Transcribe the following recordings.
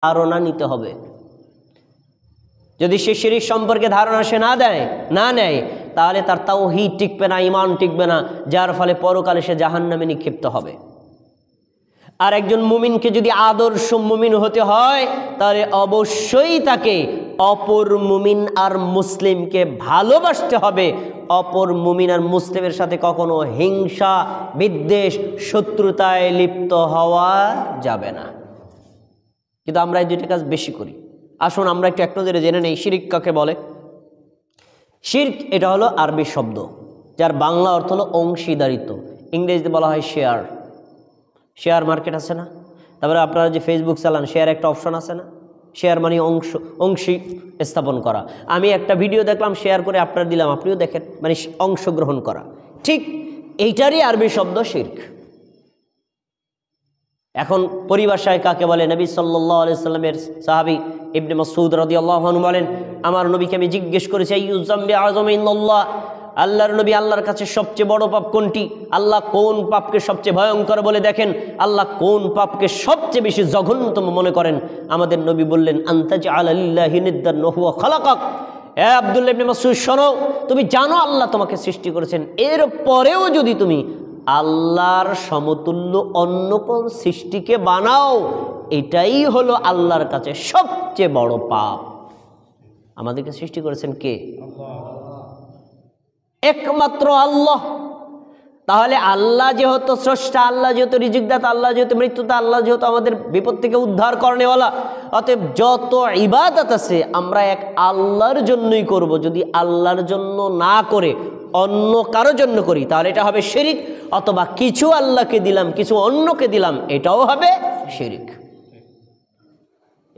ধারণা নিতে হবে। যদি সে শিরক সম্পর্কে ধারণা সে না নেয় তাহলে তার তাওহীদ টিকবে না, ঈমান টিকবে না, যার ফলে পরকালে সে জাহান্নামে নিক্ষিপ্ত হবে। আর একজন মুমিনকে যদি আদর্শ মুমিন হতে হয় তাহলে অবশ্যই তাকে অপর মুমিন আর মুসলিমকে ভালোবাসতে হবে। অপর মুমিন আর মুসলিমের সাথে কখনো হিংসা, বিদ্বেষ, শত্রুতায় লিপ্ত হওয়া যাবে না। কিন্তু আমরা এই দুইটা কাজ বেশি করি। আসুন আমরা একটু নজরে জেনে নেই শিরক কাকে বলে। শিরক এটা হলো আরবি শব্দ যার বাংলা অর্থ হলো অংশীদারিত্ব। ইংরেজিতে বলা হয় শেয়ার। শেয়ার মার্কেট আছে না? তারপরে আপনারা যে ফেসবুক চালান, শেয়ার একটা অপশন আছে না? শেয়ার মানে অংশী স্থাপন করা। আমি একটা ভিডিও দেখলাম, শেয়ার করে আপনারা দিলাম, আপনিও দেখেন, মানে অংশগ্রহণ করা। ঠিক এইটারই আরবি শব্দ শিরক। এখন পরিভাষায় কাকে বলে? নবী সাল্লাল্লাহু আলাইহি সাল্লামের সাহাবী ইবনে মাসউদ রাদিয়াল্লাহু আনহু বলেন, আমার নবীকে আমি জিজ্ঞেস করেছি, আইয়ু যামবি আযমু ইনদাল্লাহ, আল্লাহর নবী, আল্লাহর কাছে সবচেয়ে বড় পাপ কোনটি? আল্লাহ কোন পাপকে সবচেয়ে ভয়ঙ্কর বলে দেখেন? আল্লাহ কোন পাপকে সবচেয়ে বেশি জঘন্যতম মনে করেন? আমাদের নবী বললেন, আনতাজআলা লিল্লাহি নিদ্দান ওয়া হুয়া খালাকাক। এ আব্দুল্লাহ ইবনে মাসউদ, শোনো, তুমি জানো আল্লাহ তোমাকে সৃষ্টি করেছেন, এরপরেও যদি তুমি আল্লাহর সমতুল্য অন্য কোন সৃষ্টিকে বানাও, এটাই হলো আল্লাহর কাছে সবচেয়ে বড় পাপ। আমাদেরকে সৃষ্টি করেছেন কে? একমাত্র আল্লাহ। তাহলে আল্লাহ যেহেতু স্রষ্টা, আল্লাহ যেহেতু রিজিকদাতা, আল্লাহ যেহেতু মৃত্যুদাতা, আল্লাহ যেহেতু আমাদের বিপদ থেকে উদ্ধার করেনেওয়ালা, অতএব যত ইবাদত আছে আমরা এক আল্লাহর জন্যই করব। যদি আল্লাহর জন্য না করে অন্য কারো জন্য করি তাহলে এটা হবে শিরক, অথবা কিছু আল্লাহকে দিলাম কিছু অন্যকে দিলাম, এটাও হবে শিরক।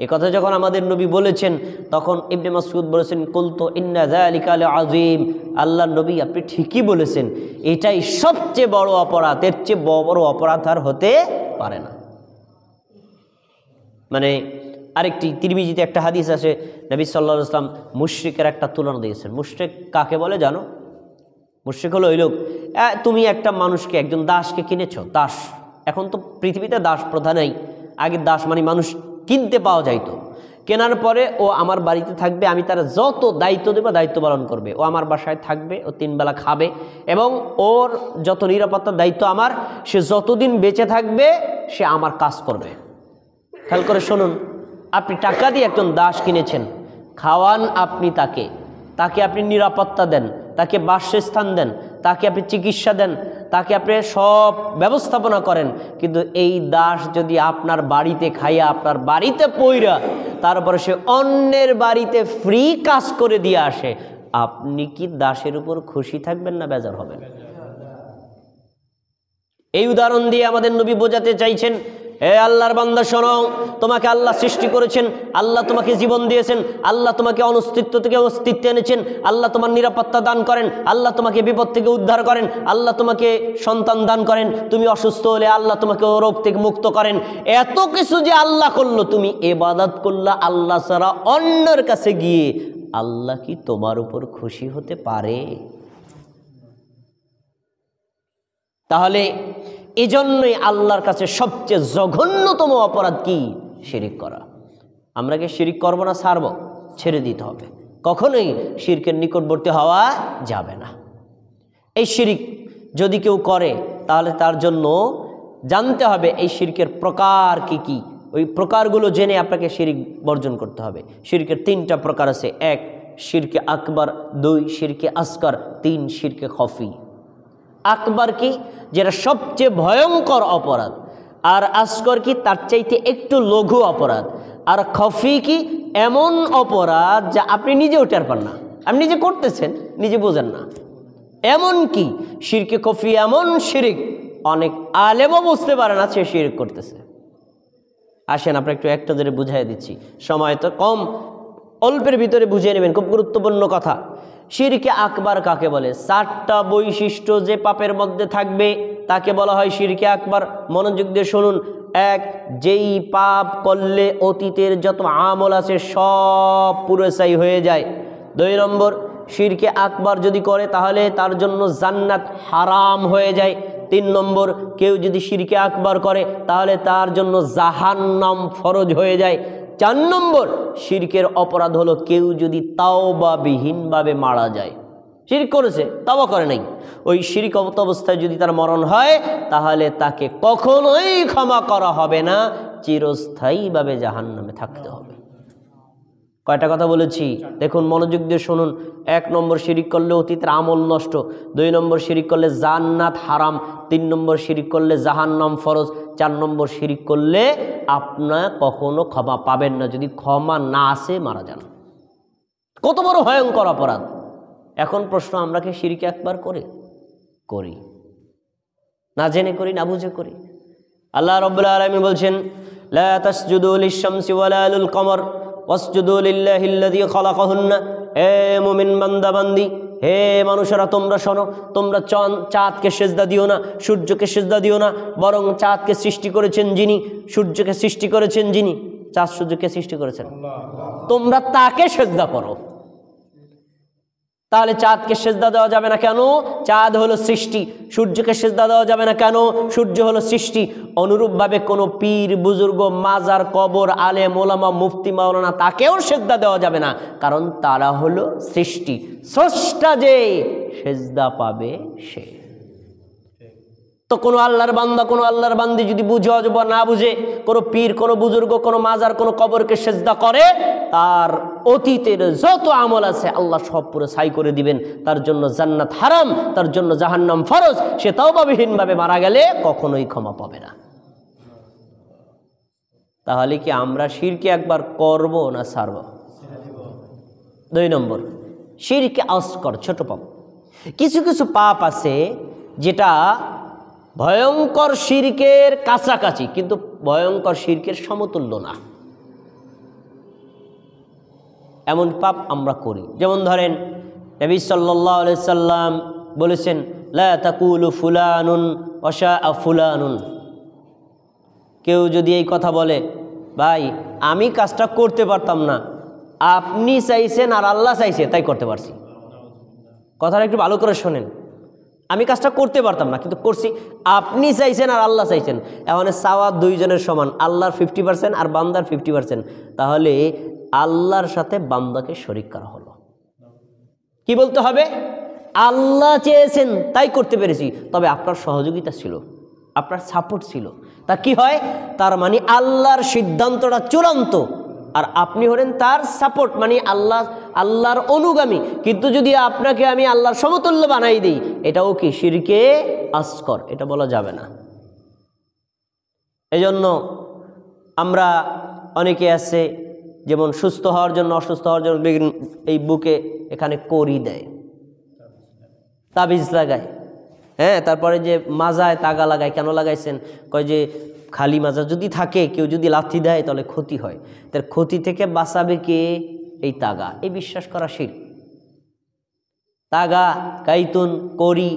এই কথা যখন আমাদের নবী বলেছেন তখন ইবনে মাসউদ বলেছেন, কুলতু ইন্না যালিকা লাযীম। আল্লাহর নবী, আপনি ঠিকই বলেছেন, এটাই সবচেয়ে বড় অপরাধ, এর চেয়ে বড় অপরাধ আর হতে পারে না। মানে আরেকটি তিরমিজিতে একটা হাদিস আছে, নবী সাল্লাল্লাহু আলাইহি ওয়াসাল্লাম মুশরিকের একটা তুলনা দিয়েছেন। মুশরিক কাকে বলে জানো? মুশরিক হলো ওই লোক, তুমি একটা মানুষকে, একজন দাসকে কিনেছো, দাস। এখন তো পৃথিবীতে দাস প্রথা নেই, আগে দাস মানে মানুষ কিনতে পাওয়া যাইতো। কেনার পরে ও আমার বাড়িতে থাকবে, আমি তার যত দায়িত্ব দেবো দায়িত্ব পালন করবে, ও আমার বাসায় থাকবে, ও 3 বেলা খাবে, এবং ওর যত নিরাপত্তার দায়িত্ব আমার, সে যতদিন বেঁচে থাকবে সে আমার কাজ করবে। খেয়াল করে শুনুন, আপনি টাকা দিয়ে একজন দাস কিনেছেন, খাওয়ান আপনি তাকে আপনি নিরাপত্তা দেন, তাকে বাসস্থান দেন, তাকে আপনি চিকিৎসা দেন, তাকে আপনি সব ব্যবস্থাপনা করেন, কিন্তু এই দাস যদি আপনার বাড়িতে খাইয়া আপনার বাড়িতে পইরা তারপরে সে অন্যের বাড়িতে ফ্রি কাজ করে দিয়ে আসে, আপনি কি দাসের উপর খুশি থাকবেন না বেজার হবেন? এই উদাহরণ দিয়ে আমাদের নবী বোঝাতে চাইছেন, হে আল্লাহর বান্দা শোনো, তোমাকে আল্লাহ সৃষ্টি করেছেন, আল্লাহ তোমাকে জীবন দিয়েছেন, আল্লাহ তোমাকে অনস্তিত্ব থেকে অস্তিত্বে এনেছেন, আল্লাহ তোমার নিরাপত্তা দান করেন, আল্লাহ তোমাকে বিপদ থেকে উদ্ধার করেন, আল্লাহ তোমাকে সন্তান দান করেন, তুমি অসুস্থ হলে আল্লাহ তোমাকে রোগ থেকে মুক্ত করেন। এত কিছু যে আল্লাহ করলো, তুমি ইবাদত করলা আল্লাহ ছাড়া অন্যের কাছে গিয়ে, আল্লাহ কি তোমার উপর খুশি হতে পারে? তাহলে এজন্যই আল্লাহর কাছে সবচেয়ে জঘন্যতম অপরাধ কি? শিরক করা। আমরা কি শিরক করব না ছাড়ব? ছেড়ে দিতে হবে, কখনোই শিরকের নিকটবর্তী হওয়া যাবে না। এই শিরক যদি কেউ করে তাহলে তার জন্য জানতে হবে এই শিরকের প্রকার কি কি, ওই প্রকারগুলো জেনে আপনাকে শিরক বর্জন করতে হবে। শিরকের 3টা প্রকার আছে, 1 শিরকে আকবার, 2 শিরকে আসগর, 3 শিরকে খফি। আকবার কি? যেটা সবচেয়ে ভয়ঙ্কর অপরাধ। আর আসগর কি? তার চাইতে একটু লঘু অপরাধ। আর খফি কি? এমন অপরাধ যা আপনি নিজেও টের পান না, আপনি নিজে করতেছেন নিজে বোঝেন না। এমন কি শিরকে খফি এমন শিরক অনেক আলেমও বুঝতে পারে না সে শিরক করতেছে। আসেন আমরা একটু ধরে বুঝাই দিচ্ছি, সময় তো কম, অল্পের ভিতরে বুঝিয়ে নেবেন, খুব গুরুত্বপূর্ণ কথা। শিরকে আকবার কাকে বলে? 4টা বৈশিষ্ট্য যে পাপের মধ্যে থাকবে তাকে বলা হয় শিরকে আকবার। মনোযোগ দিয়ে শুনুন। 1, যেই পাপ করলে অতীতের যত আমল আছে সব পুরোসাই হয়ে যায়। 2 নম্বর, শিরকে আকবার যদি করে তাহলে তার জন্য জান্নাত হারাম হয়ে যায়। 3 নম্বর, কেউ যদি শিরকে আকবার করে তাহলে তার জন্য জাহান্নাম ফরজ হয়ে যায়। 4 নম্বর শিরকের অপরাধ হলো কেউ যদি তাওবাবিহীনভাবে মারা যায়, শিরক করেছে তাওবা করে নাই, ওই শিরক অবস্থায় যদি তার মরণ হয় তাহলে তাকে কখনোই ক্ষমা করা হবে না, চিরস্থায়ীভাবে জাহান্নামে থাকতে হবে। কয়টা কথা বলেছি দেখুন, মনোযোগ দিয়ে শুনুন। 1 নম্বর শিরিক করলে অতীতের আমল নষ্ট, 2 নম্বর শিরিক করলে জান্নাত হারাম, 3 নম্বর শিরিক করলে জাহান্নাম ফরজ, 4 নম্বর শিরিক করলে আপনার কখনো ক্ষমা পাবেন না, যদি ক্ষমা না আসে মারা যান। কত বড় ভয়ঙ্কর অপরাধ। এখন প্রশ্ন, আমরা কি শিরিক একবার করি? না জেনে করি, না বুঝে করি। আল্লাহ রাব্বুল আলামিন বলছেন, লা তাসজুদু লিশ-শামসি ওয়ালা লিল কমর ওয়াসজুদু লিল্লাহিল্লাযী খালাকাহুন্না। হে মুমিন বান্দা বান্দি, হে মানুষেরা তোমরা শোনো, তোমরা চাঁদকে সেজদা দিও না, সূর্যকে সেজদা দিও না, বরং চাঁদকে সৃষ্টি করেছেন যিনি, সূর্যকে সৃষ্টি করেছেন যিনি, চাঁদ সূর্যকে সৃষ্টি করেছেন, তোমরা তাকে সেজদা করো। তাহলে চাঁদকে সেজদা দেওয়া যাবে না কেন? চাঁদ হলো সৃষ্টি। সূর্যকে সেজদা দেওয়া যাবে না কেন? সূর্য হলো সৃষ্টি। অনুরূপভাবে কোনো পীর, বুজুর্গ, মাজার, কবর, আলেম, ওলামা, মুফতি, মাওলানা তাকেও সেজদা দেওয়া যাবে না, কারণ তারা হলো সৃষ্টি। স্রষ্টা যে সেজদা পাবে সে। তো কোনো আল্লাহর বান্দা, কোনো আল্লাহর বান্দি যদি বুঝে অথবা না বুঝে কোনো পীর, কোনো বুজুর্গ, কোনো মাজার, কোনো কবরকে সেজদা করে, তার অতীতের যত আমল আছে আল্লাহ সব পুরো ছাই করে দিবেন। তার জন্য জান্নাত হারাম, তার জন্য জাহান্নাম ফরজ। সে তাওবাবিহীনভাবে মারা গেলে কখনোই ক্ষমা পাবে না। তাহলে কি আমরা শিরকে একবার করব না ছাড়ব? 2 নম্বর শিরকে আসগর, ছোট পাপ। কিছু কিছু পাপ আছে যেটা ভয়ঙ্কর শিরকের কাছাকাছি, কিন্তু ভয়ঙ্কর শিরকের সমতুল্য না, এমন পাপ আমরা করি। যেমন ধরেন, নবী সাল্লাল্লাহু আলাইহি সাল্লাম বলেছেন, লা তাকুলু ফুলানুন ওয়াশা ফুলানুন। কেউ যদি এই কথা বলে, ভাই আমি কাজটা করতে পারতাম না, আপনি চাইছেন আর আল্লাহ চাইছে তাই করতে পারছি। কথাটা একটু ভালো করে শোনেন। আমি কাজটা করতে পারতাম না কিন্তু করছি, আপনি চাইছেন আর আল্লাহ চাইছেন। এখন চাওয়া 2 জনের সমান, আল্লাহর 50% আর বান্দার 50%। তাহলে আল্লাহর সাথে বান্দাকে শরীক করা হলো। কি বলতে হবে? আল্লাহ চেয়েছেন তাই করতে পেরেছি, তবে আপনার সহযোগিতা ছিল, আপনার সাপোর্ট ছিল। তা কি হয়? তার মানে আল্লাহর সিদ্ধান্তটা চূড়ান্ত, আর আপনি হলেন তার সাপোর্ট, মানে আল্লাহর অনুগামী। কিন্তু যদি আপনাকে আমি আল্লাহর সমতুল্য বানাই দিই, এটাও কি শিরকে আসগর, এটা বলা যাবে না। এজন্য আমরা অনেকে আছে, যেমন সুস্থ হওয়ার জন্য, অসুস্থ হওয়ার জন্য এই বুকে এখানে করি দেয়, তাবিজ লাগায়, হ্যাঁ, তারপরে যে মাজায় তাগা লাগায়। কেন লাগাইছেন? কয় যে খালি মাজা যদি থাকে, কেউ যদি লাথি দেয় তাহলে ক্ষতি হয়, তার ক্ষতি থেকে বাঁচাবে কে? এই তাগা। এই বিশ্বাস করা শিরক। তাগা, কাইতুন, করি,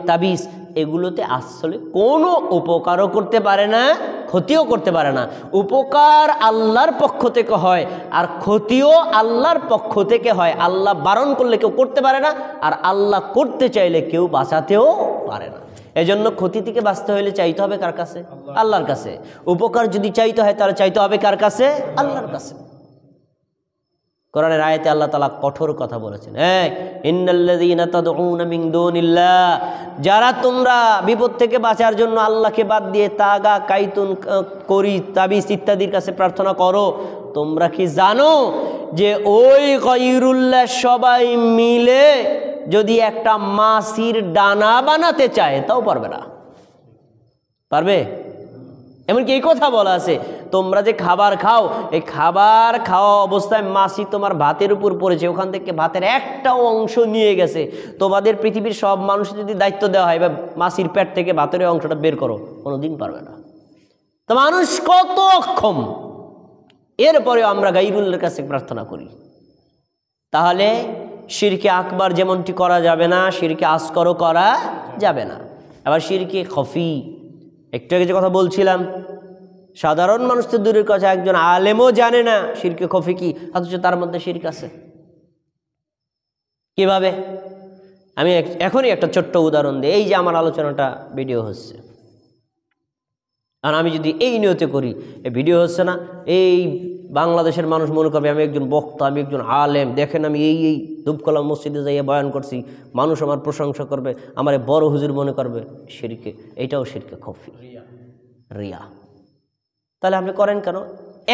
তাবিজ এগুলোতে আসলে কোনো উপকারও করতে পারে না, ক্ষতিও করতে পারে না। উপকার আল্লাহর পক্ষ থেকে হয় আর ক্ষতিও আল্লাহর পক্ষ থেকে হয়। আল্লাহ বারণ করলে কেউ করতে পারে না, আর আল্লাহ করতে চাইলে কেউ বাঁচাতেও পারে না। এজন্য ক্ষতি থেকে বাঁচতে হলে চাইতে হবে কার কাছে? আল্লাহর কাছে। উপকার যদি চাইতে হয় তাহলে চাইতে হবে কার কাছে? আল্লাহর কাছে। কোরআনের আয়াতে আল্লাহ তাআলা কঠোর কথা বলেছেন, ইন্নাল্লাযীনা তাদউনা মিন দুনিল্লাহ, যারা তোমরা বিপদ থেকে বাঁচার জন্য আল্লাহকে বাদ দিয়ে তাগা, কাইতুন, করি, তাবিজ ইত্যাদির কাছে প্রার্থনা করো, তোমরা কি জানো যে ওই গায়রুল্লাহ সবাই মিলে যদি একটা মাছির ডানা বানাতে চায় তাও পারবে না? পারবে? এমনকি এই কথা বলা আছে, তোমরা যে খাবার খাও, এই খাবার খাওয়া অবস্থায় মাছি তোমার ভাতের উপর পড়েছে, ওখান থেকে ভাতের একটা অংশ নিয়ে গেছে, তোমাদের পৃথিবীর সব মানুষ যদি দায়িত্ব দেওয়া হয়, বা মাছির পেট থেকে ভাতের অংশটা বের করো, কোনোদিন পারবে না। তো মানুষ কত অক্ষম, এরপরেও আমরা গায়রুল্লাহর কাছে প্রার্থনা করি। তাহলে শিরকে আকবার যেমনটি করা যাবে না, শিরকে আসগরও করা যাবে না। আবার শিরকে খফি, একটু আগে যে কথা বলছিলাম, সাধারণ মানুষ তো দূরের কথা, একজন আলেমও জানে না শিরকে খফি কি, অথচ তার মধ্যে শিরক আছে। কিভাবে? আমি এখনই একটা ছোট্ট উদাহরণ দিই। এই যে আমার আলোচনাটা ভিডিও হচ্ছে, আর আমি যদি এই নিয়তে করি, এই ভিডিও হচ্ছে না, এই বাংলাদেশের মানুষ মনে করবে আমি একজন বক্তা, আমি একজন আলেম, দেখেন আমি এই ধূপকলা মসজিদে যাইয়া বয়ান করছি, মানুষ আমার প্রশংসা করবে, আমার বড় হুজুর মনে করবে। শিরকে, এটাও শিরকে খফি, রিয়া। তাহলে আপনি করেন কেন?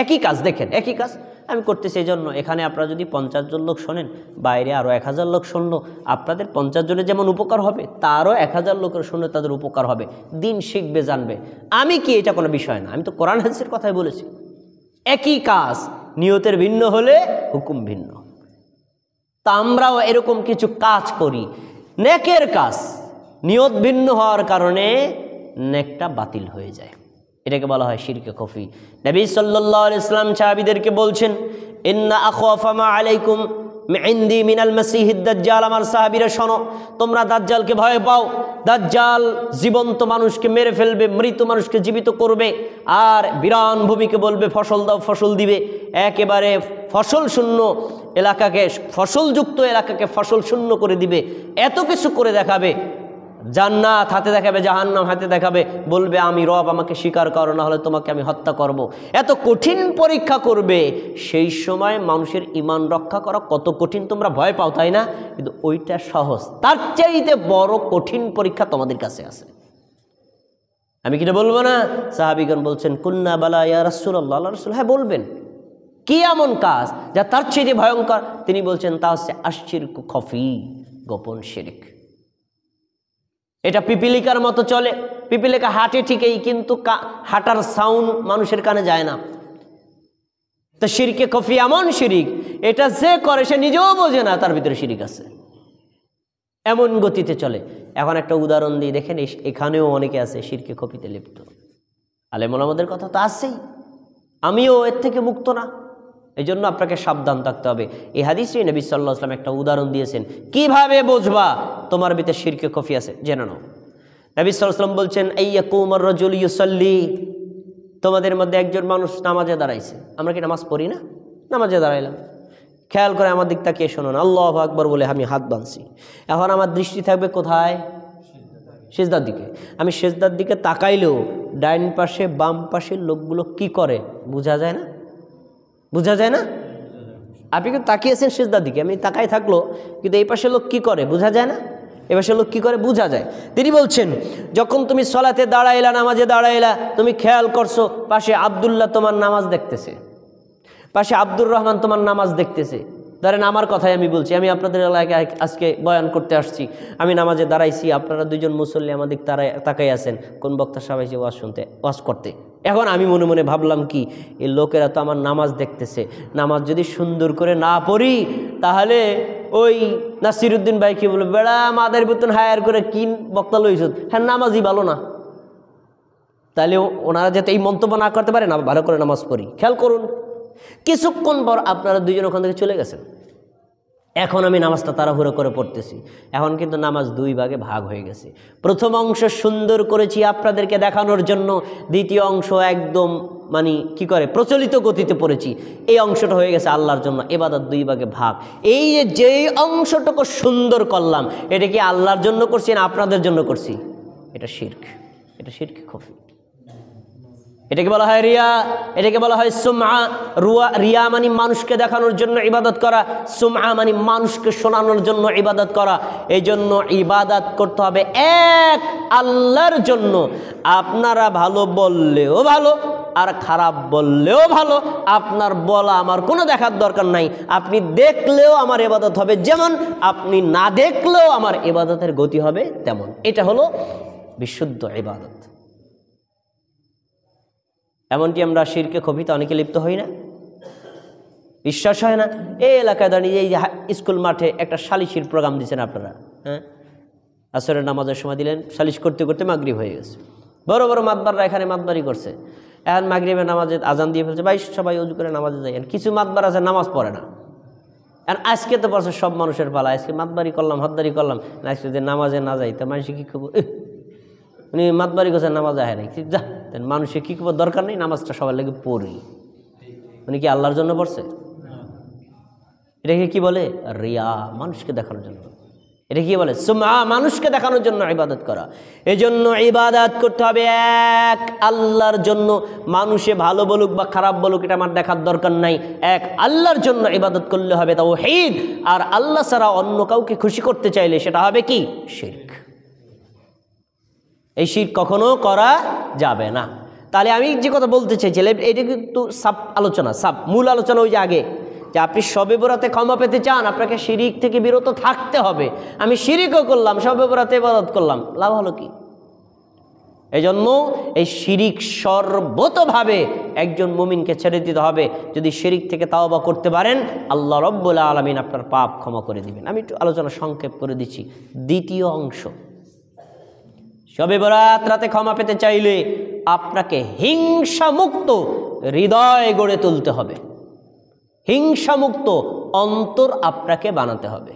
একই কাজ, দেখেন একই কাজ আমি করতেছি। এই জন্য এখানে আপনারা যদি 50 জন লোক শোনেন, বাইরে আরও 1000 লোক শুনলো, আপনাদের 50 জনের যেমন উপকার হবে, তারও 1000 লোকের শুনে তাদের উপকার হবে, দিন শিখবে, জানবে। আমি কি, এটা কোনো বিষয় না, আমি তো কোরআন হাদিসের কথাই বলেছি। একই কাজ, নিয়তের ভিন্ন হলে হুকুম ভিন্ন। তা আমরাও এরকম কিছু কাজ করি, নেকের কাজ, নিয়ত ভিন্ন হওয়ার কারণে নেকটা বাতিল হয়ে যায়, এটাকে বলা হয় শিরকে খফি। নবী সাল্লাল্লাহু আলাইহি ওয়াসাল্লাম সাহাবীদেরকে বলছেন, ইন্না আখাফা মা আলাইকুম ইনদি মিনাল মাসিহিদ দাজ্জাল। আমার সাহাবীরা শোনো, তোমরা দাজ্জালকে ভয় পাও। দাজ্জাল জীবন্ত মানুষকে মেরে ফেলবে, মৃত মানুষকে জীবিত করবে, আর বিরান ভূমিকে বলবে ফসল দাও, ফসল দিবে। একেবারে ফসল শূন্য এলাকাকে, ফসলযুক্ত এলাকাকে ফসল শূন্য করে দিবে। এত কিছু করে দেখাবে, জান্নাত হাতে দেখাবে, জাহান্নাম হাতে দেখাবে, বলবে আমি রব, আমাকে স্বীকার করো, না হলে তোমাকে আমি হত্যা করব। এত কঠিন পরীক্ষা করবে। সেই সময় মানুষের ঈমান রক্ষা করা কত কঠিন তোমরা ভয় পাও, তাই না? কিন্তু ওইটা সহজ, তার চাইতে বড় কঠিন পরীক্ষা তোমাদের কাছে আছে। আমি কিনা বলবো না? সাহাবীগণ বলছেন, কুন্না বালা ইয়া রাসূলুল্লাহ। আল্লাহর রাসূল, হ্যাঁ বলবেন। কি এমন কাজ যা তার চাইতে ভয়ঙ্কর? তিনি বলছেন, তা হচ্ছে আশশিরকু খফি, গোপন শিরক। এটা পিপিলিকার মতো চলে, পিপিলিকা হাঁটে ঠিকই, কিন্তু হাঁটার সাউন্ড মানুষের কানে যায় না। তো শিরকে খফি এমন শিরিক, এটা যে করে সে নিজেও বোঝে না তার ভিতরে শিরিক আছে, এমন গতিতে চলে। এখন একটা উদাহরণ দিই, দেখেন এখানেও অনেকে আছে শিরকে খফিতে লিপ্ত। আলেম ওলামাদের কথা তো আছেই, আমিও এর থেকে মুক্ত না। এই জন্য আপনাকে সাবধান থাকতে হবে। এই হাদিসে নবী সাল্লাল্লাহু আলাইহি ওয়াসাল্লাম একটা উদাহরণ দিয়েছেন, কিভাবে বুঝবা তোমার ভিতরে শিরকে খফি আছে, জেনে নাও। নবী সাল্লাল্লাহু আলাইহি ওয়াসাল্লাম বলছেন, আইয়াকুমার রাজুল ইউসাল্লি, তোমাদের মধ্যে একজন মানুষ নামাজে দাঁড়াইছে। আমরা কি নামাজ পড়ি না? নামাজে দাঁড়াইলাম, খেয়াল করে আমার দিক তাকিয়ে শোনো না, আল্লাহু আকবার বলে আমি হাত বাঁধছি। এখন আমার দৃষ্টি থাকবে কোথায়? সিজদার দিকে। আমি সিজদার দিকে তাকাইলেও ডাইন পাশে বাম পাশের লোকগুলো কি করে বোঝা যায় না? বোঝা যায় না? আপনি কিন্তু তাকিয়েছেন সিজদার দিকে, আমি তাকাই থাকলো, কিন্তু এই পাশের লোক কি করে বোঝা যায় না? এ পাশের লোক কি করে বোঝা যায়। তিনি বলছেন, যখন তুমি সলাতে দাঁড়াইলা, নামাজে দাঁড়াইলা, তুমি খেয়াল করছো পাশে আব্দুল্লাহ তোমার নামাজ দেখতেছে, পাশে আব্দুর রহমান তোমার নামাজ দেখতেছে। ধরেন আমার কথাই আমি বলছি, আমি আপনাদের এলাকায় আজকে বয়ান করতে আসছি, আমি নামাজে দাঁড়াইছি, আপনারা দুইজন মুসল্লি আমাদের তাকাই আছেন, কোন বক্তা সবাই এসে ওয়াজ শুনতে, ওয়াজ করতে। এখন আমি মনে মনে ভাবলাম কি, এই লোকেরা তো আমার নামাজ দেখতেছে, নামাজ যদি সুন্দর করে না পড়ি তাহলে ওই নাসিরউদ্দিন ভাই কি বলবে, বেড়া মাদার বেতন হায়ার করে কি বক্তা লইছ, হ্যাঁ নামাজই ভালো না। তাহলে ওনারা যাতে এই মন্তব্য না করতে পারে, না ভালো করে নামাজ পড়ি। খেয়াল করুন, কিছুক্ষণ পর আপনারা দুইজন ওখান থেকে চলে গেছেন। এখন আমি নামাজটা তাড়াহুড়ো করে পড়তেছি। এখন কিন্তু নামাজ দুই ভাগে ভাগ হয়ে গেছে। প্রথম অংশ সুন্দর করেছি আপনাদেরকে দেখানোর জন্য, দ্বিতীয় অংশ একদম মানে কি করে প্রচলিত গতিতে পড়েছি। এই অংশটা হয়ে গেছে আল্লাহর জন্য, ইবাদত দুই ভাগে ভাগ। এই যেই অংশটুকু সুন্দর করলাম, এটা কি আল্লাহর জন্য করছি না আপনাদের জন্য করছি? এটা শিরক, এটা শিরক খফি। এটাকে বলা হয় রিয়া, এটাকে বলা হয় সুমআ। রিয়া মানে মানুষকে দেখানোর জন্য ইবাদত করা, সুমআ মানে মানুষকে শোনানোর জন্য ইবাদত করা। এই জন্য ইবাদত করতে হবে এক আল্লাহর জন্য। আপনারা ভালো বললেও ভালো আর খারাপ বললেও ভালো, আপনার বলা আমার কোনো দেখার দরকার নাই। আপনি দেখলেও আমার ইবাদত হবে যেমন, আপনি না দেখলেও আমার ইবাদতের গতি হবে তেমন। এটা হলো বিশুদ্ধ ইবাদত। এমনটি আমরা শিরকে খফিতে অনেকে লিপ্ত হই না, বিশ্বাস হয় না। এই এলাকায় দাঁড়িয়ে এই স্কুল মাঠে একটা সালিশির প্রোগ্রাম দিচ্ছেন আপনারা, হ্যাঁ আসরের নামাজের সময় দিলেন, সালিশ করতে করতে মাগরিব হয়ে গেছে। বড় বড় মাতবাররা এখানে মাতবারি করছে। এখন মাগরিবের নামাজে আজান দিয়ে ফেলছে, ভাই সবাই উজু করে নামাজে যায়। কিছু মাতবার আছে নামাজ পড়ে না। এখন আজকে তো পড়ছে সব মানুষের পালা, আজকে মাতবারি করলাম, হদ্দারি করলাম, আজকে যদি নামাজে না যাই তা মানুষে কী করবো, উনি মাতবারি করছেন নামাজ আহে নাই, যা মানুষের কী করবো, দরকার নেই, নামাজটা সবার লাগে পড়ি। উনি কি আল্লাহর জন্য পড়ছে? এটাকে কি বলে? রিয়া, মানুষকে দেখানোর জন্য। এটা কি বলে? সুমআ, মানুষকে দেখানোর জন্য ইবাদত করা। এজন্য ইবাদত করতে হবে এক আল্লাহর জন্য। মানুষে ভালো বলুক বা খারাপ বলুক এটা আমার দেখার দরকার নাই। এক আল্লাহর জন্য ইবাদত করলে হবে তাওহীদ। আর আল্লাহ ছাড়া অন্য কাউকে খুশি করতে চাইলে সেটা হবে কি? শিরক। এই শিরক কখনো করা যাবে না। তাহলে আমি যে কথা বলতে চাইছিলাম এটা কিন্তু সাব আলোচনা, মূল আলোচনা ওই যে আগে, যে আপনি শবে বরাতে ক্ষমা পেতে চান, আপনাকে শিরিক থেকে বিরত থাকতে হবে। আমি শিরিকও করলাম, শবে বরাতে ইবাদত করলাম, লাভ হলো কি? এজন্য এই শিরিক সর্বতভাবে একজন মুমিনকে ছেড়ে দিতে হবে। যদি শিরিক থেকে তাওবা করতে পারেন, আল্লাহ রাব্বুল আলামিন আপনার পাপ ক্ষমা করে দিবেন। আমি একটু আলোচনা সংক্ষেপ করে দিচ্ছি। দ্বিতীয় অংশ, শবে বরাত রাতে ক্ষমা পেতে চাইলে আপনাকে হিংসামুক্ত হৃদয় গড়ে তুলতে হবে, হিংসামুক্ত অন্তর আপনাকে বানাতে হবে।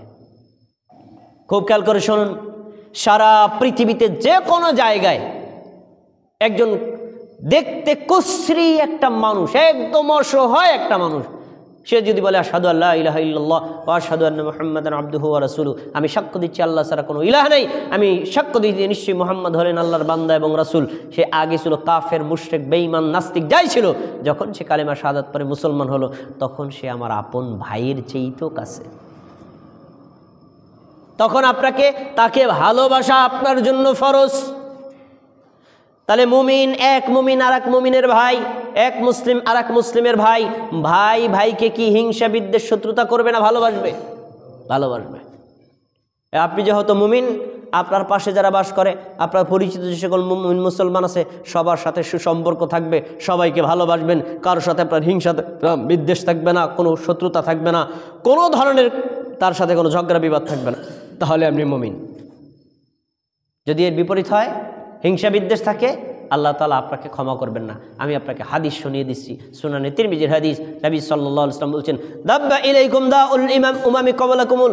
খুব খেয়াল করে শুনুন, সারা পৃথিবীতে যে কোনো জায়গায় একজন দেখতে কুশ্রী একটা মানুষ, একদম অসহায় একটা মানুষ, সে যদি বলে আশহাদু আল্লা ইলাহা ইল্লাল্লাহ ওয়া আশহাদু আন্না মুহাম্মাদান আবদুহু ওয়া রাসূলুহু, আমি সাক্ষ্য দিচ্ছি আল্লাহ ছাড়া কোনো ইলাহ নেই, আমি সাক্ষ্য দিচ্ছি নিশ্চয়ই মুহাম্মদ হলেন আল্লাহর বান্দা এবং রাসূল। সে আগে ছিল কাফের, মুশরিক, বেঈমান, নাস্তিক, যাই ছিল। যখন সে কালেমা শাহাদাত পড়ে মুসলমান হলো, তখন সে আমার আপন ভাইয়ের চেয়েও কাছে। তখন আপনাকে তাকে ভালোবাসা আপনার জন্য ফরজ। তাহলে মুমিন এক মুমিন আর এক মুমিনের ভাই, এক মুসলিম আর এক মুসলিমের ভাই, ভাই ভাইকে কি হিংসা বিদ্বেষ শত্রুতা করবে না? ভালোবাসবে, ভালোবাসবে। আপনি যেহেতু মুমিন, আপনার পাশে যারা বাস করে, আপনার পরিচিত যে সকল মুমিন মুসলমান আছে, সবার সাথে সুসম্পর্ক থাকবে, সবাইকে ভালোবাসবেন, কারোর সাথে আপনার হিংসা বিদ্বেষ থাকবে না, কোনো শত্রুতা থাকবে না, কোনো ধরনের তার সাথে কোনো ঝগড়া বিবাদ থাকবে না, তাহলে আপনি মুমিন। যদি এর বিপরীত হয়, হিংসা বিদ্বেষ থাকে, আল্লাহ তাআলা আপনাকে ক্ষমা করবেন না। আমি আপনাকে হাদিস শুনিয়ে দিচ্ছি, সুনানে তিরমিজির হাদিস। নবী সাল্লাল্লাহু আলাইহি ওয়াসাল্লাম বলছেন, দাব্বা ইলাইকুম দাউল উমামি ক্বাবলাকুমুল,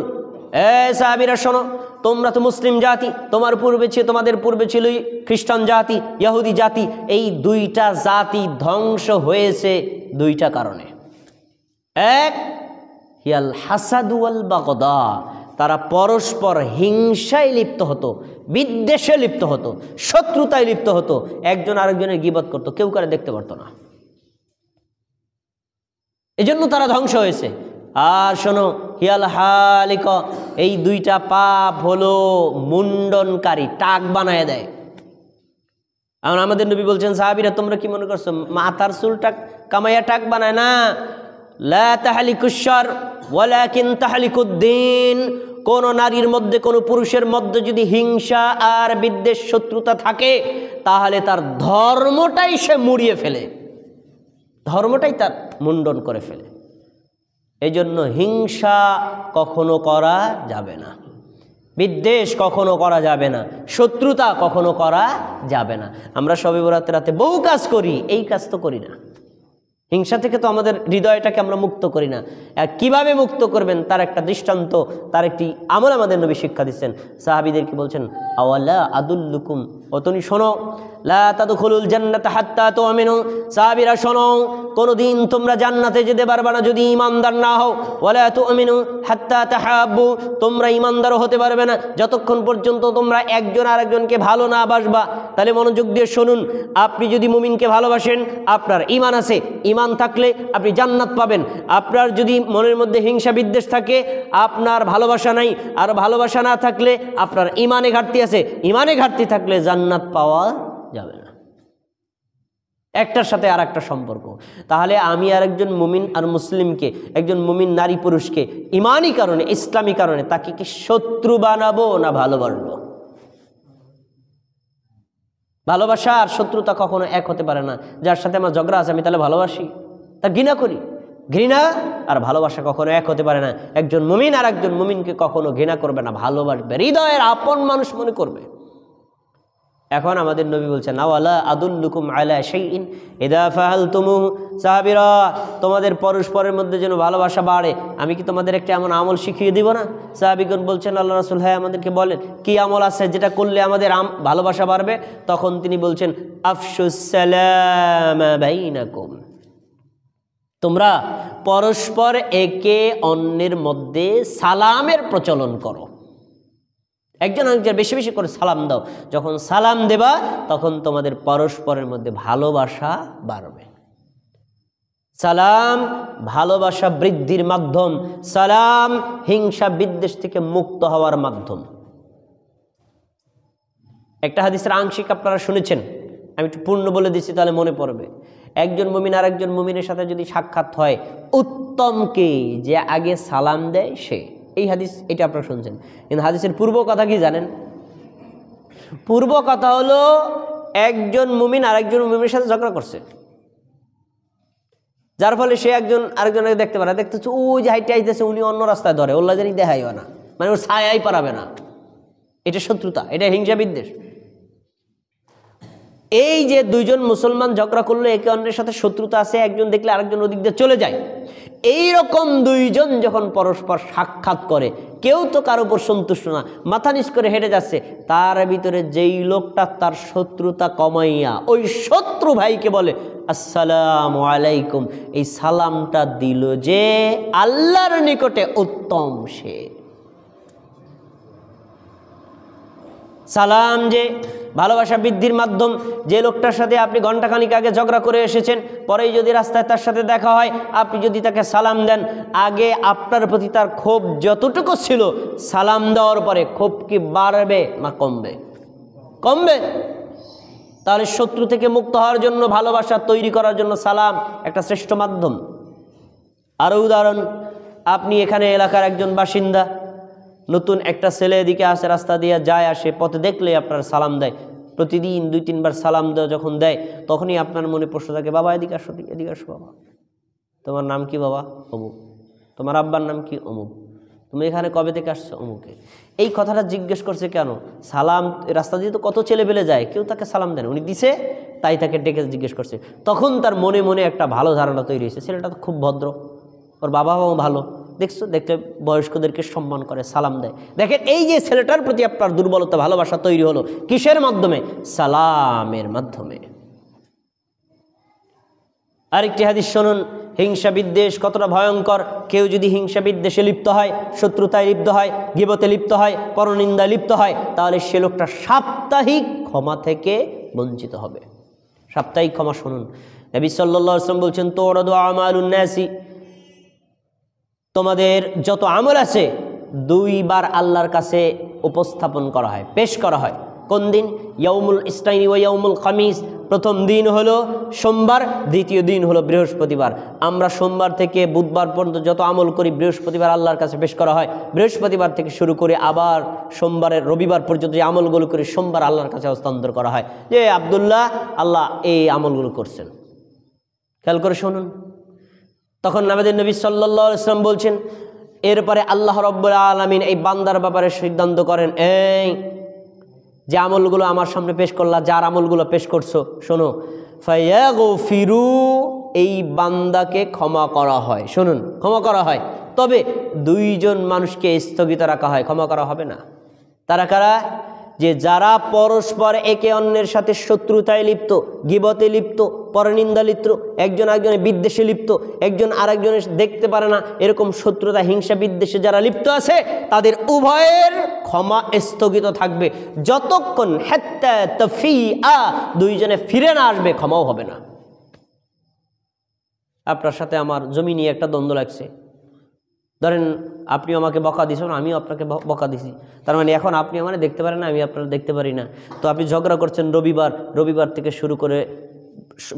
এ সাহাবীরা শোনো, তোমরা তো মুসলিম জাতি, তোমাদের পূর্বে ছিল খ্রিস্টান জাতি, ইহুদি জাতি। এই দুইটা জাতি ধ্বংস হয়েছে দুইটা কারণে। এক, হিয়াল হাসাদ ওয়াল বাগদা, তারা পরস্পর হিংসায় লিপ্ত হতো, বিদ্বেষে লিপ্ত হতো, শত্রুতায় লিপ্ত হতো, একজন আরেকজনের গীবত করতো, কেউ কারে দেখতে পারতো না। এজন্য তারা ধ্বংস হয়েছে। আর শোনো, হিয়াল হালিক, এই দুইটা পাপ হলো মুন্ডনকারী, টাক বানায় দেয়। আমাদের নবী বলছেন, সাহাবীরা তোমরা কি মনে করছো মাথার চুল টাক কামাইয়া টাক বানায়? না, লা তাহলিকুশ শার ওয়ালাকিন তাহলিকুদ্দিন। কোন নারীর মধ্যে, কোন পুরুষের মধ্যে যদি হিংসা আর বিদ্বেষ শত্রুতা থাকে, তাহলে তার ধর্মটাই সে মুড়িয়ে ফেলে, ধর্মটাই তার মুন্ডন করে ফেলে। এই জন্য হিংসা কখনো করা যাবে না, বিদ্বেষ কখনো করা যাবে না, শত্রুতা কখনো করা যাবে না। আমরা শবে বরাতের রাতে বহু কাজ করি, এই কাজ তো করি না। হিংসা থেকে তো আমাদের হৃদয়টাকে আমরা মুক্ত করি না। কিভাবে মুক্ত করবেন তার একটা দৃষ্টান্ত, তার একটি আমল আমাদের নবী শিক্ষা দিচ্ছেন। সাহাবীদেরকে বলছেন, আওয়ালা আদুল্লুকুম, অতনি শোনো, লা তাদখুলুল জান্নাতা হাত্তা তুমিনু, সাহাবীরা শোনো, কোনদিন তোমরা জান্নাতে যেতে পারবে না যদি ঈমানদার না হও। ওয়ালা তুমিনু হাত্তা তাহাব্বু, তোমরা ঈমানদারও হতে পারবে না যতক্ষণ পর্যন্ত তোমরা একজন আরেকজনকে ভালো না বাসবা। তাহলে মনোযোগ দিয়ে শুনুন, আপনি যদি মুমিনকে ভালোবাসেন, আপনার ঈমান আছে, ঈমান থাকলে আপনি জান্নাত পাবেন। আপনার যদি মনের মধ্যে হিংসা বিদ্বেষ থাকে, আপনার ভালোবাসা নাই। আর ভালোবাসা না থাকলে আপনার ঈমানে ঘাটতি আছে, ঈমানে ঘাটতি থাকলে জান্নাত পাওয়া যাবে না। একটার সাথে আর একটা সম্পর্ক। তাহলে আমি আর একজন মুমিন আর মুসলিমকে, একজন মুমিন নারী পুরুষকে ঈমানি কারণে, ইসলামী কারণে তাকে কি শত্রু বানাবো না ভালোবাসবো? ভালোবাসা আর শত্রুতা কখনো এক হতে পারে না। যার সাথে আমার ঝগড়া আছে আমি তাহলে ভালোবাসি, তা ঘৃণা করি। ঘৃণা আর ভালোবাসা কখনো এক হতে পারে না। একজন মুমিন আর একজন মুমিনকে কখনো ঘৃণা করবে না, ভালোবাসবে, হৃদয়ের আপন মানুষ মনে করবে। এখন আমাদের নবী বলছেন, আওয়ালা আদুল্লুকুম আলা শাইইন ইযা ফাআলতুমু, সাহাবীরা তোমাদের পরস্পরের মধ্যে যেন ভালোবাসা বাড়ে, আমি কি তোমাদের একটা এমন আমল শিখিয়ে দিব না? সাহাবীগণ বলছেন, আল্লাহ রাসূল, হ্যাঁ আমাদেরকে বলেন, কি আমল আছে যেটা করলে আমাদের ভালোবাসা বাড়বে? তখন তিনি বলছেন, আফশুস সালামা বাইনাকুম, তোমরা পরস্পর একে অন্যের মধ্যে সালামের প্রচলন করো। একজন আরেকজন বেশি বেশি করে সালাম দাও। যখন সালাম দেবা তখন তোমাদের পরস্পরের মধ্যে ভালোবাসা বাড়বে। সালাম ভালোবাসা বৃদ্ধির মাধ্যম, সালাম হিংসা বিদ্বেষ থেকে মুক্ত হওয়ার মাধ্যম। একটা হাদিসের আংশিক আপনারা শুনেছেন, আমি একটু পূর্ণ বলে দিচ্ছি তাহলে মনে পড়বে। একজন মুমিন আর একজন মুমিনের সাথে যদি সাক্ষাৎ হয়, উত্তম কে? যে আগে সালাম দেয় সে। এই হাদিস, এটা আপনারা শুনছেন। কিন্তু হাদিসের পূর্ব কথা কি জানেন? পূর্ব কথা হলো একজন মুমিন আর একজন মুমিনের সাথে ঝগড়া করছে, যার ফলে সে একজন আরেকজনকে দেখতে পারে, দেখতেছে ওই যে হাইটে আইতেছে, উনি অন্য রাস্তায় ধরে, ওল্লা জানি দেখাইও না, মানে ওর ছায়াই পারাবে না। এটা শত্রুতা, এটা হিংসা বিদ্বেষ। এই যে দুইজন মুসলমান ঝগড়া করলো, একে অন্যের সাথে শত্রুতা আছে, একজন দেখলে আরেকজন ওদিক দিয়ে চলে যায়। এই রকম দুইজন যখন পরস্পর সাক্ষাৎ করে, কেউ তো কারো উপর সন্তুষ্ট না, মাথা নিচ করে হেঁটে যাচ্ছে, তার ভিতরে যেই লোকটা তার শত্রুতা কমাইয়া ওই শত্রু ভাইকে বলে আসসালামু আলাইকুম, এই সালামটা দিল যে আল্লাহর নিকটে উত্তম সে। সালাম যে ভালোবাসা বৃদ্ধির মাধ্যম। যে লোকটার সাথে আপনি ঘন্টাখানিক আগে ঝগড়া করে এসেছেন, পরেই যদি রাস্তায় তার সাথে দেখা হয়, আপনি যদি তাকে সালাম দেন, আগে আপনার প্রতি তার ক্ষোভ যতটুকু ছিল, সালাম দেওয়ার পরে ক্ষোভ কি বাড়বে না কমবে? কমবে। তাহলে শত্রু থেকে মুক্ত হওয়ার জন্য, ভালোবাসা তৈরি করার জন্য সালাম একটা শ্রেষ্ঠ মাধ্যম। আরও উদাহরণ, আপনি এখানে এলাকার একজন বাসিন্দা, নতুন একটা ছেলে এদিকে আসে, রাস্তা দিয়ে যায় আসে, পথে দেখলে আপনার সালাম দেয়, প্রতিদিন 2-3 বার সালাম দেওয়া যখন দেয়, তখনই আপনার মনে প্রশ্ন থাকে, বাবা এদিকে আসো, এদিকে আসো, বাবা তোমার নাম কি? বাবা অমুক। তোমার আব্বার নাম কি? অমুক। তুমি এখানে কবে থেকে আসছো? অমুকে। এই কথাটা জিজ্ঞেস করছে কেন? সালাম, রাস্তা দিয়ে তো কত ছেলে পেলে যায়, কেউ তাকে সালাম দেন, উনি দিছে, তাই তাকে ডেকে জিজ্ঞেস করছে। তখন তার মনে মনে একটা ভালো ধারণা তৈরি হয়েছে, ছেলেটা তো খুব ভদ্র, ওর বাবাও ভালো, দেখছো, দেখতে বয়স্কদেরকে সম্মান করে, সালাম দেয়। দেখেন, এই যে ছেলেটার প্রতি আপনার দুর্বলতা, ভালোবাসা তৈরি হলো কিসের মাধ্যমে? সালামের মাধ্যমে। আরেকটি হাদিস শুনুন, হিংসা বিদ্বেষ কতটা ভয়ঙ্কর। কেউ যদি হিংসা বিদ্বেষে লিপ্ত হয়, শত্রুতায় লিপ্ত হয়, গীবতে লিপ্ত হয়, পরনিন্দায় লিপ্ত হয়, তাহলে সে লোকটা সাপ্তাহিক ক্ষমা থেকে বঞ্চিত হবে। সাপ্তাহিক ক্ষমা শুনুন, নবী সাল্লাল্লাহু আলাইহি ওয়াসাল্লাম বলছেন, তুরাদু আমালুন নাসি, তোমাদের যত আমল আছে 2 বার আল্লাহর কাছে উপস্থাপন করা হয়, পেশ করা হয়। কোন দিন? ইয়াউমুল ইসনাইনি ওয়া ইয়াউমুল খামিস, প্রথম দিন হলো সোমবার, দ্বিতীয় দিন হলো বৃহস্পতিবার। আমরা সোমবার থেকে বুধবার পর্যন্ত যত আমল করি, বৃহস্পতিবার আল্লাহর কাছে পেশ করা হয়। বৃহস্পতিবার থেকে শুরু করে আবার সোমবারের রবিবার পর্যন্ত যে আমলগুলো করি, সোমবার আল্লাহর কাছে হস্তান্তর করা হয়, যে আব্দুল্লাহ, আল্লাহ এই আমলগুলো করছেন। খেয়াল করে শুনুন। তখন আমাদের নবী সাল্লাল্লাহু আলাইহি ওয়াসাল্লাম বলছেন, এরপরে আল্লাহ রাব্বুল আলামিন এই বান্দার ব্যাপারে সিদ্ধান্ত করেন, এই যে আমলগুলো আমার সামনে পেশ করলা, যার আমলগুলো পেশ করছো, শোনো, ফায়াগফিরু, এই বান্দাকে ক্ষমা করা হয়। শুনুন, ক্ষমা করা হয়, তবে 2 জন মানুষকে স্থগিত রাখা হয়, ক্ষমা করা হবে না। তারা কারা? যে যারা পরস্পর একে অন্যের সাথে শত্রুতায় লিপ্ত, গীবতে লিপ্ত, পরনিন্দা লিপ্ত, একজন আরেকজনের বিদ্বেষে লিপ্ত, একজন আরেকজনের দেখতে পারে না, এরকম শত্রুতা, হিংসা, বিদ্বেষে যারা লিপ্ত আছে, তাদের উভয়ের ক্ষমা স্থগিত থাকবে যতক্ষণ হাত্তা তাফিআ, 2 জনে ফিরে না আসবে, ক্ষমাও হবে না। আপনার সাথে আমার জমি নিয়ে একটা দ্বন্দ্ব লাগছে, ধরেন আপনি আমাকে বকা দিয়েছেন, আমিও আপনাকে বকা দিছি, তার মানে এখন আপনি আমার দেখতে পারেন না, আমি আপনারা দেখতে পারি না। তো আপনি ঝগড়া করছেন রবিবার থেকে শুরু করে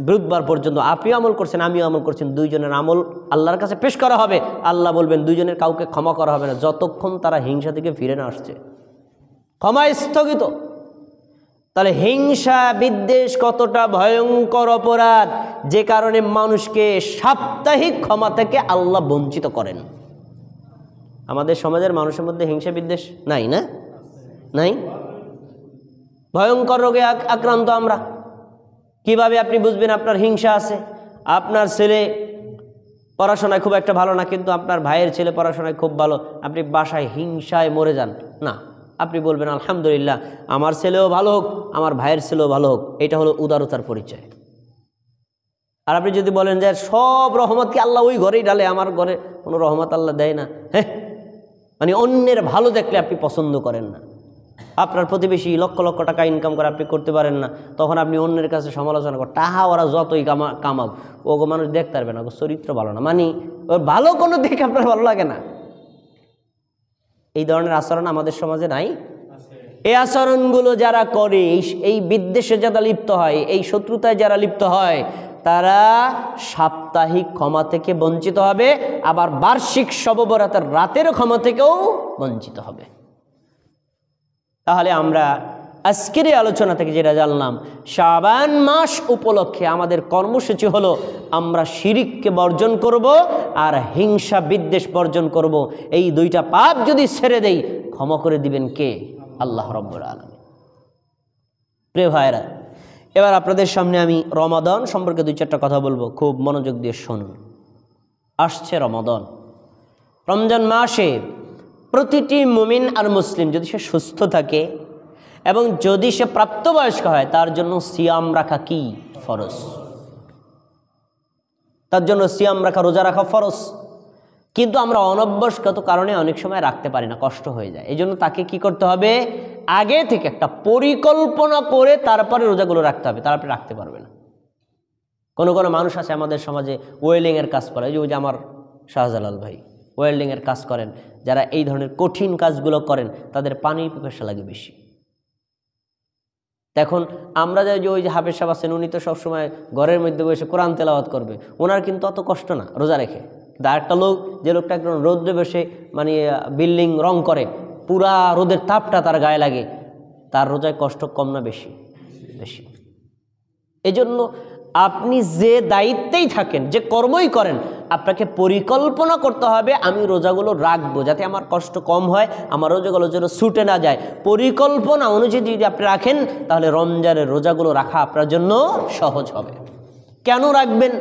বুধবার পর্যন্ত, আপনিও আমল করছেন, আমিও আমল করছেন, 2 জনের আমল আল্লাহর কাছে পেশ করা হবে। আল্লাহ বলবেন 2 জনের কাউকে ক্ষমা করা হবে না যতক্ষণ তারা হিংসা থেকে ফিরে না আসছে, ক্ষমা স্থগিত। তাহলে হিংসা বিদ্বেষ কতটা ভয়ঙ্কর অপরাধ, যে কারণে মানুষকে সাপ্তাহিক ক্ষমা থেকে আল্লাহ বঞ্চিত করেন। আমাদের সমাজের মানুষের মধ্যে হিংসা বিদ্বেষ নাই না? নাই? ভয়ঙ্কর রোগে আক্রান্ত আমরা। কিভাবে আপনি বুঝবেন আপনার হিংসা আছে? আপনার ছেলে পড়াশোনায় খুব একটা ভালো না, কিন্তু আপনার ভাইয়ের ছেলে পড়াশোনায় খুব ভালো, আপনি বাসায় হিংসায় মরে যান না, আপনি বলবেন আলহামদুলিল্লাহ, আমার ছেলেও ভালো হোক, আমার ভাইয়ের ছেলেও ভালো হোক। এটা হলো উদারতার পরিচয়। আর আপনি যদি বলেন যে সব রহমত কি আল্লাহ ওই ঘরেই ঢালে, আমার ঘরে কোনো রহমত আল্লাহ দেয় না, হ্যাঁ, মানে অন্যের ভালো দেখলে আপনি পছন্দ করেন না, আপনার প্রতিবেশী লক্ষ লক্ষ টাকা ইনকাম করে আপনি করতে পারেন না, তখন আপনি অন্যের কাছে সমালোচনা করেন, তাহা ওরা যতই কামাক ওগো মানুষ দেখতে পারবে না, ওর চরিত্র ভালো না, মানে ওর ভালো কোনো দিক আপনার ভালো লাগে না। এই ধরনের আচরণ আমাদের সমাজে নাই। এই আচরণগুলো যারা করে, এই বিদ্বেষে যারা লিপ্ত হয়, এই শত্রুতায় যারা লিপ্ত হয়, তারা সাপ্তাহিক ক্ষমা থেকে বঞ্চিত হবে, আবার বার্ষিক শবে বরাতের রাতের ক্ষমা থেকেও বঞ্চিত হবে। তাহলে আমরা আজকের এই আলোচনা থেকে যেটা জানলাম, শাবান মাস উপলক্ষে আমাদের কর্মসূচি হলো আমরা শিরিককে বর্জন করব আর হিংসা বিদ্বেষ বর্জন করব। এই দুইটা পাপ যদি ছেড়ে দেই, ক্ষমা করে দিবেন কে? আল্লাহ রাব্বুল আলামিন। প্রিয় ভাইরা, এবার আপনাদের সামনে আমি রমাদান সম্পর্কে দুই চারটা কথা বলবো, খুব মনোযোগ দিয়ে শুনুন। আসছে রমাদান, রমজান মাসে প্রতিটি মুমিন আর মুসলিম যদি সে সুস্থ থাকে এবং যদি সে প্রাপ্তবয়স্ক হয়, তার জন্য সিয়াম রাখা কি ফরজ। তার জন্য সিয়াম রাখা, রোজা রাখা ফরজ। কিন্তু আমরা অনভ্যস্ত কারণে অনেক সময় রাখতে পারি না, কষ্ট হয়ে যায়। এই জন্য তাকে কি করতে হবে? আগে থেকে একটা পরিকল্পনা করে তারপরে রোজাগুলো রাখতে হবে, তারপরে রাখতে পারবে না। কোনো কোনো মানুষ আছে আমাদের সমাজে ওয়েল্ডিংয়ের কাজ করে, ওই যে আমার শাহজালাল ভাই ওয়েল্ডিংয়ের কাজ করেন, যারা এই ধরনের কঠিন কাজগুলো করেন তাদের পানির পিপাসা লাগে বেশি। এখন আমরা যে ওই যে হাফেজ সাহেব আছেন, উনি তো সবসময় ঘরের মধ্যে বসে কোরআন তেলাওয়াত করবে, ওনার কিন্তু অত কষ্ট না রোজা রেখে। কিন্তু আরেকটা লোক, যে লোকটা একদম রোদ্রে বসে মানে বিল্ডিং রং করে, পুরা রোদের তাপটা তার গায়ে লাগে, তার রোজায় কষ্ট কম না বেশি? বেশি। এজন্য আপনি যে দায়িত্বেই থাকেন, যে কর্মই করেন, আপনাকে পরিকল্পনা করতে হবে আমি রোজাগুলো রাখবো যাতে আমার কষ্ট কম হয়, আমার রোজাগুলো যেন ছুটে না যায়। পরিকল্পনা অনুযায়ী যদি আপনি রাখেন, তাহলে রমজানের রোজাগুলো রাখা আপনার জন্য সহজ হবে। কেন রাখবেন?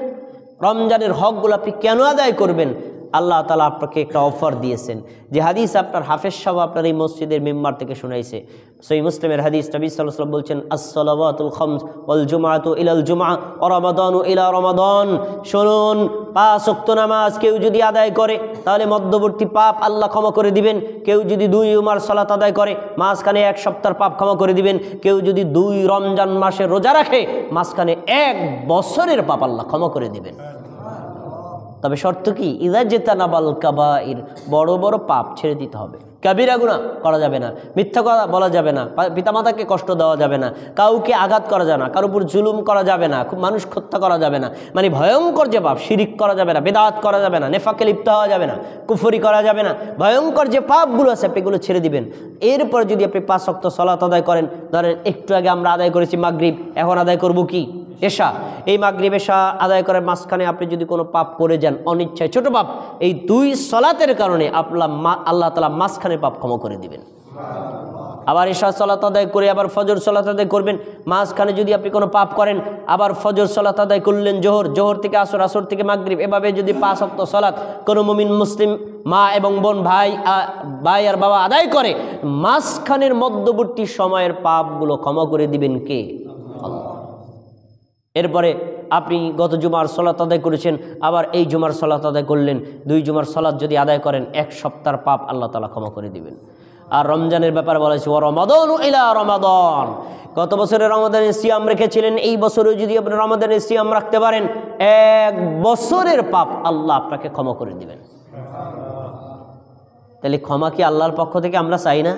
রমজানের হকগুলো আপনি কেন আদায় করবেন? আল্লাহ তাআলা আপনাকে একটা অফার দিয়েছেন, যে হাদিস আপনার হাফেজ সাহেব আপনার এই মসজিদের মেম্বার থেকে শুনাইছে, সহিহ মুসলিমের হাদিস। নবী সাল্লাল্লাহু আলাইহি ওয়াসাল্লাম বলছেন, আস-সালাওয়াতুল খামস ওয়াল জুমআতু ইলাল জুমআ ওয়া রমাদানু ইলা রমাদান। শুনুন, 5 ওয়াক্ত নামাজ কেউ যদি আদায় করে, তাহলে মধ্যবর্তী পাপ আল্লাহ ক্ষমা করে দিবেন। কেউ যদি 2 উমার সালাত আদায় করে, মাঝখানে 1 সপ্তাহের পাপ ক্ষমা করে দিবেন। কেউ যদি 2 রমজান মাসে রোজা রাখে, মাঝখানে 1 বছরের পাপ আল্লাহ ক্ষমা করে দিবেন। তবে শর্ত কি? ইযা জাতানাবাল কাবাইর, বড় বড় পাপ ছেড়ে দিতে হবে। কাবিরা গুনাহ করা যাবে না, মিথ্যা কথা বলা যাবে না, পিতামাতাকে কষ্ট দেওয়া যাবে না, কাউকে আঘাত করা যাবে না, কার উপর জুলুম করা যাবে না, খুব মানুষ হত্যা করা যাবে না, মানে ভয়ঙ্কর যে পাপ, শিরিক করা যাবে না, বেদাত করা যাবে না, নেফাকে লিপ্ত হওয়া যাবে না, কুফরি করা যাবে না, ভয়ঙ্কর যে পাপগুলো আছে আপনি এগুলো ছেড়ে দিবেন। এরপর যদি আপনি 5 ওয়াক্ত সালাত আদায় করেন, ধরেন একটু আগে আমরা আদায় করেছি মাগরিব, এখন আদায় করব কি? এশা। এই মাগরিব এশা আদায় করার মাঝখানে আপনি যদি কোনো পাপ করে যান, অনিচ্ছায় ছোট পাপ, এই 2 সালাতের কারণে আল্লাহ তাআলা মাঝখানে পাপ ক্ষমা করে দিবেন। আবার এশা সালাত আদায় করে আবার ফজর সালাত আদায় করবেন, মাঝখানে যদি আপনি কোনো পাপ করেন, আবার ফজর সালাত আদায় করলেন জোহর থেকে আসর, আসর থেকে মাগরিব, এভাবে যদি 5 ওয়াক্ত সালাত কোনো মুমিন মুসলিম মা এবং বোন, ভাই আর বাবা আদায় করে, মাঝখানের মধ্যবর্তী সময়ের পাপগুলো ক্ষমা করে দিবেন কে? আল্লাহ। এরপরে আপনি গত জুমার সালাত আদায় করেছেন, আবার এই জুমার সালাত আদায় করলেন, 2 জুমার সালাত যদি আদায় করেন, 1 সপ্তাহের পাপ আল্লাহ তাআলা ক্ষমা করে দিবেন। আর রমজানের ব্যাপারে বলা হয়েছে, ওয়া রমাদানু ইলা রমাদান। গত বছরে রমাদানের সিয়াম রেখেছিলেন, এই বছরেও যদি আপনি রমাদানের সিয়াম রাখতে পারেন, 1 বছরের পাপ আল্লাহ আপনাকে ক্ষমা করে দিবেন। তাহলে ক্ষমা কি আল্লাহর পক্ষ থেকে আমরা চাই না?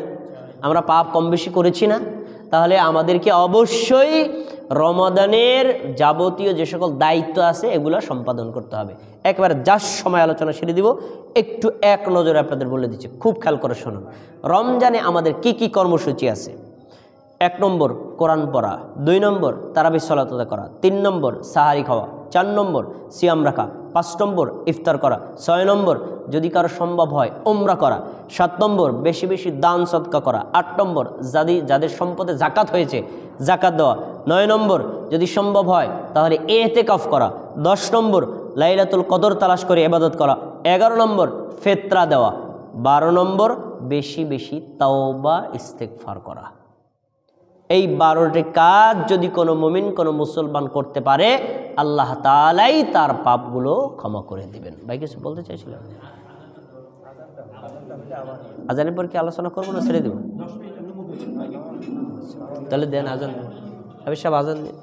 আমরা পাপ কম বেশি করেছি না? তাহলে আমাদেরকে অবশ্যই রমাদানের যাবতীয় যে সকল দায়িত্ব আছে এগুলো সম্পাদন করতে হবে। একবার যার সময় আলোচনা সেরে দিব, একটু এক নজরে আপনাদের বলে দিচ্ছি, খুব খেয়াল করে শুনুন। রমজানে আমাদের কি কি কর্মসূচি আছে? 1 নম্বর কোরআন পড়া, 2 নম্বর তারাবির সালাত আদায় করা, 3 নম্বর সাহারি খাওয়া, 4 নম্বর সিয়াম রাখা, 5 নম্বর ইফতার করা, 6 নম্বর যদি কারো সম্ভব হয় উমরা করা, 7 নম্বর বেশি বেশি দান সদকা করা, 8 নম্বর যাদের সম্পদে জাকাত হয়েছে জাকাত দেওয়া, 9 নম্বর যদি সম্ভব হয় তাহলে ইতিকাফ করা, 10 নম্বর লাইলাতুল কদর তালাশ করে ইবাদত করা, 11 নম্বর ফিতরা দেওয়া, 12 নম্বর বেশি বেশি তাওবা ইস্তেগফার করা। এই 12টি কাজ যদি কোনো মুমিন কোনো মুসলমান করতে পারে, আল্লাহ তাআলাই তার পাপগুলো ক্ষমা করে দিবেন। ভাই কিছু বলতে চাইছিলেন? আজানের পর কি আলোচনা করবো না ছেড়ে দেব? তাহলে দেন আজান, আমি সব আজান দিন।